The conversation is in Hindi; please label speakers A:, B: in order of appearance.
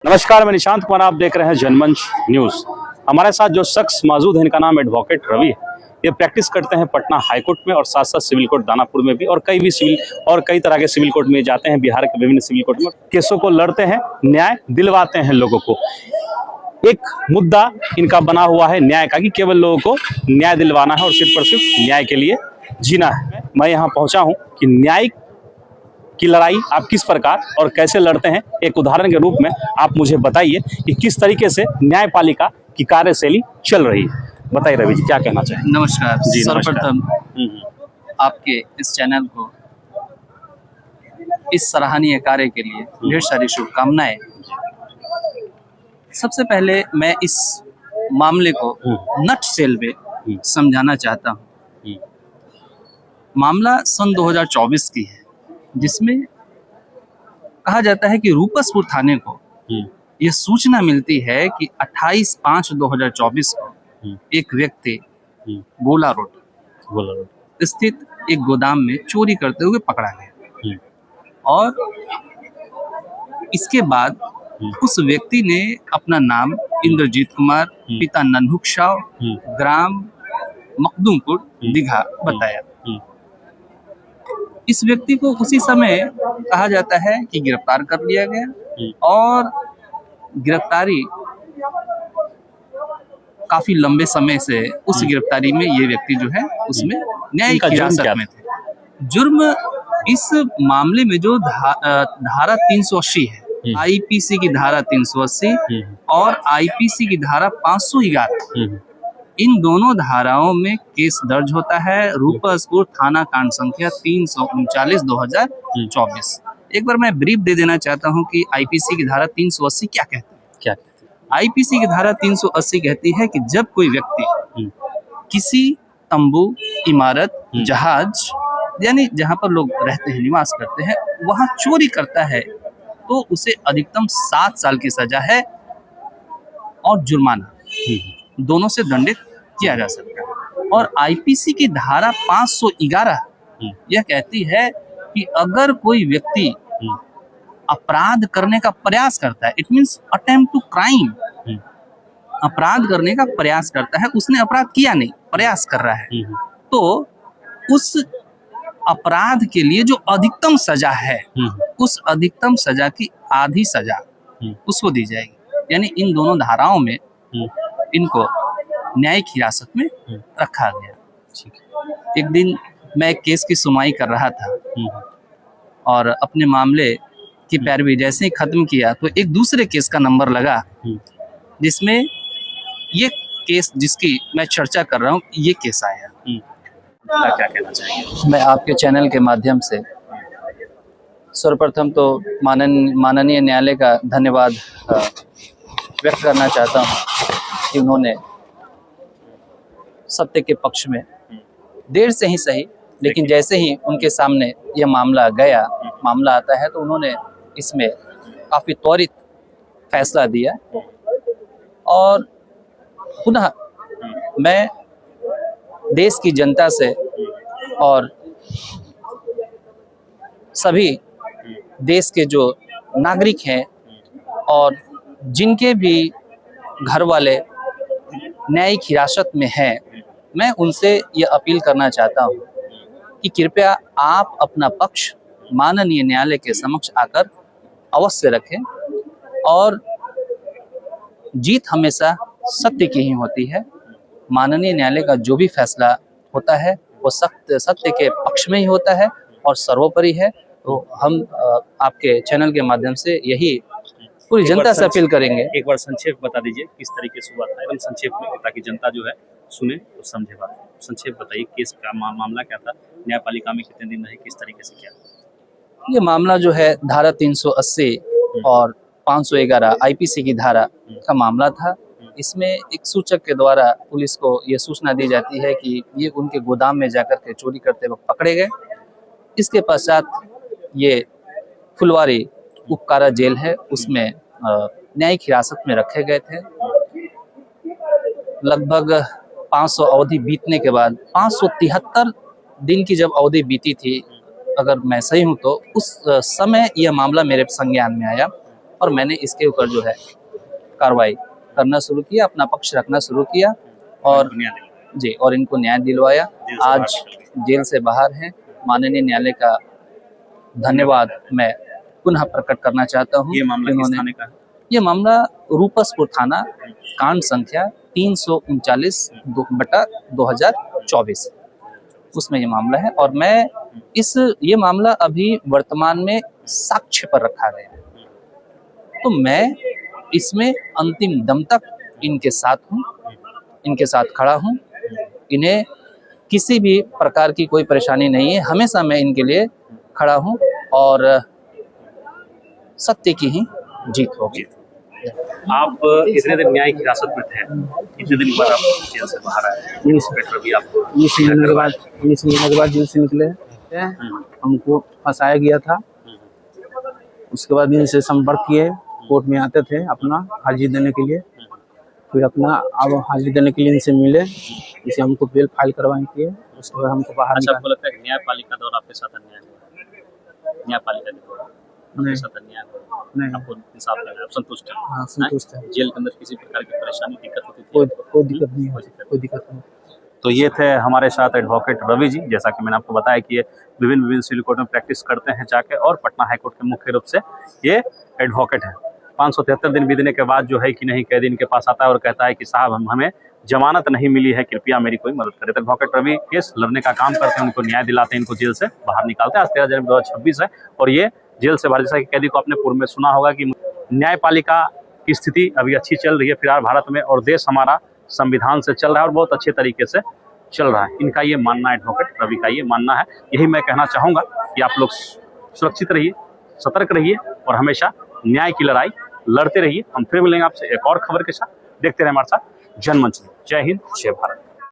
A: नमस्कार, मैं निशांत कुमार, आप देख रहे हैं जनमंच न्यूज। हमारे साथ जो शख्स मौजूद है, इनका नाम एडवोकेट रवि है। ये प्रैक्टिस करते हैं पटना हाई कोर्ट में और साथ साथ सिविल कोर्ट दानापुर में भी, और कई तरह के सिविल कोर्ट में जाते हैं। बिहार के विभिन्न सिविल कोर्ट में केसों को लड़ते हैं, न्याय दिलवाते हैं लोगों को। एक मुद्दा इनका बना हुआ है न्याय का, कि केवल लोगों को न्याय दिलवाना है और सिर्फ और सिर्फ न्याय के लिए जीना है। मैं यहाँ पहुँचा हूँ कि न्यायिक की लड़ाई आप किस प्रकार और कैसे लड़ते हैं, एक उदाहरण के रूप में आप मुझे बताइए कि किस तरीके से न्यायपालिका की कार्यशैली चल रही है। बताइए रवि जी, क्या कहना चाहेंगे?
B: नमस्कार
A: जी,
B: सर्वप्रथम आपके इस चैनल को इस सराहनीय कार्य के लिए ढेर सारी शुभकामनाएं। सबसे पहले मैं इस मामले को नटशेल में समझाना चाहता हूँ। मामला सन 2024 की है, जिसमें कहा जाता है कि रूपसपुर थाने को यह सूचना मिलती है कि 28/5/2024 को एक व्यक्ति गोला रोड स्थित एक गोदाम में चोरी करते हुए पकड़ा गया। और इसके बाद उस व्यक्ति ने अपना नाम इंद्रजीत कुमार, पिता नन्हुक शाह, ग्राम मखदूमपुर, दीघा बताया। इस व्यक्ति को उसी समय कहा जाता है कि गिरफ्तार कर लिया गया, और गिरफ्तारी काफी लंबे समय से उस गिरफ्तारी में ये व्यक्ति जो है उसमें न्यायिक हिरासत में थे। जुर्म इस मामले में जो धारा 380 है, आईपीसी की धारा 380 और आईपीसी की धारा 511, इन दोनों धाराओं में केस दर्ज होता है। रूपसपुर थाना कांड संख्या 339/2024। एक बार मैं ब्रीफ दे देना चाहता हूं कि आईपीसी की धारा 380 क्या कहती है। आईपीसी की धारा 380 कहती है कि जब कोई व्यक्ति किसी तंबू, इमारत, जहाज, यानी जहां पर लोग रहते हैं, निवास करते हैं, वहां चोरी करता है तो उसे अधिकतम 7 साल की सजा है और जुर्माना, दोनों से दंडित किया जा सकता है। और आईपीसी की धारा 511 यह कहती है कि अगर कोई व्यक्ति अपराध करने का प्रयास करता है, it means attempt to crime, अपराध करने का प्रयास करता है, उसने अपराध किया नहीं, प्रयास कर रहा है, तो उस अपराध के लिए जो अधिकतम सजा है, उस अधिकतम सजा की आधी सजा उसको दी जाएगी। यानी इन दोनों धाराओं में इनको न्यायिक हिरासत में रखा गया। एक दिन मैं एक केस की सुनवाई कर रहा था और अपने मामले की पैरवी जैसे ही खत्म किया तो एक दूसरे केस का नंबर लगा, जिसमें ये केस जिसकी मैं चर्चा कर रहा हूँ, ये केस आया।
A: क्या कहना चाहेंगे?
B: मैं आपके चैनल के माध्यम से सर्वप्रथम तो माननीय न्यायालय का धन्यवाद व्यक्त करना चाहता हूँ कि उन्होंने सत्य के पक्ष में देर से ही सही, लेकिन जैसे ही उनके सामने यह मामला आता है तो उन्होंने इसमें काफ़ी त्वरित फैसला दिया। और पुनः मैं देश की जनता से और सभी देश के जो नागरिक हैं और जिनके भी घर वाले न्यायिक हिरासत में हैं, मैं उनसे ये अपील करना चाहता हूँ कि कृपया आप अपना पक्ष माननीय न्यायालय के समक्ष आकर अवश्य रखें। और जीत हमेशा सत्य की ही होती है। माननीय न्यायालय का जो भी फैसला होता है वो सत्य के पक्ष में ही होता है और सर्वोपरि है। तो हम आपके चैनल के माध्यम से यही पूरी जनता से अपील करेंगे।
A: एक बार संक्षेप बता दीजिए किस तरीके से हुआ था, एकदम संक्षेप में, ताकि जनता जो है सुने और समझे बात। संक्षेप बताइए, केस का मामला क्या था, न्यायपालिका में कितने दिन रहे, किस तरीके से किया?
B: ये मामला जो है धारा 380 और 511 आईपीसी की धारा का मामला था। इसमें एक सूचक के द्वारा पुलिस को ये सूचना दी जाती है कि ये उनके गोदाम में जाकर के चोरी करते वक्त पकड़े गए। इसके पश्चात ये फुलवारी उपकारा जेल है, उसमें न्यायिक हिरासत में रखे गए थे। लगभग 500 अवधि बीतने के बाद 573 दिन की जब अवधि बीती थी, अगर मैं सही हूं तो उस समय यह मामला मेरे संज्ञान में आया और मैंने इसके ऊपर जो है कार्रवाई करना शुरू किया, अपना पक्ष रखना शुरू किया और जी, और इनको न्याय दिलवाया। आज जेल से बाहर हैं। माननीय न्यायालय का धन्यवाद मैं पुनः प्रकट करना चाहता हूँ।
A: ये मामला किस थाने का है?
B: ये मामला रूपसपुर थाना, कांड संख्या 339/2024 उसमें ये मामला है। और मैं ये मामला अभी वर्तमान में साक्ष्य पर रखा गया है, तो मैं इसमें अंतिम दम तक इनके साथ हूँ, इनके साथ खड़ा हूँ। इन्हें किसी भी प्रकार की कोई परेशानी नहीं है, हमेशा मैं इनके लिए खड़ा हूँ और सत्य की ही जीत होगी।
A: आप इतने दिन न्यायिक हिरासत में थे, इतने दिन बाद आप जेल से बाहर आए, इंस्पेक्टर भी आपको
C: 19 महीने के बाद जेल से निकले। हमको फंसाया गया था, उसके बाद इनसे संपर्क किए, कोर्ट में आते थे अपना हाजिरी देने के लिए, फिर अपना अब हाजिरी देने के लिए इनसे मिले, इसे हमको बेल फाइल करवाए किए, उसके बाद हमको बाहर
A: अच्छा, आपको लगता है कि न्यायपालिका द्वारा आपके साथ अन्याय हुआ? न्यायपालिका के द्वारा आपके साथ अन्याय हुआ?
C: नहीं,
A: आपको इंसाफ लगा, आप संतुष्ट हैं?
C: हाँ संतुष्ट है,
A: जेल के अंदर किसी प्रकार की परेशानी दिक्कत होती थी?
C: कोई दिक्कत नहीं है, कोई दिक्कत नहीं।
A: तो ये थे हमारे साथ एडवोकेट रवि जी। जैसा कि मैंने आपको बताया कि ये विभिन्न सिविल कोर्ट में प्रैक्टिस करते हैं जाके, और पटना हाईकोर्ट के मुख्य रूप से ये एडवोकेट हैं। 573 दिन बीतने के बाद जो है कि नहीं कैदी इनके पास आता है और कहता है कि साहब हमें जमानत नहीं मिली है, कृपया मेरी कोई मदद करे। तो एडवोकेट रवि केस लड़ने का काम करते हैं, उनको न्याय दिलाते हैं, इनको जेल से बाहर निकालते हैं। आज 13 जनवरी 2026 है और ये जेल से बाहर, जैसा कि कैदी को आपने पूर्व में सुना होगा कि न्यायपालिका की स्थिति अभी अच्छी चल रही है फिलहाल भारत में, और देश हमारा संविधान से चल रहा है और बहुत अच्छे तरीके से चल रहा है। इनका ये मानना है, एडवोकेट रवि का ये मानना है। यही मैं कहना चाहूँगा कि आप लोग सुरक्षित रहिए, सतर्क रहिए और हमेशा न्याय की लड़ाई लड़ते रहिए। हम फिर मिलेंगे आपसे एक और खबर के साथ। देखते रहे हमारे साथ जनमंच। जय हिंद, जय भारत।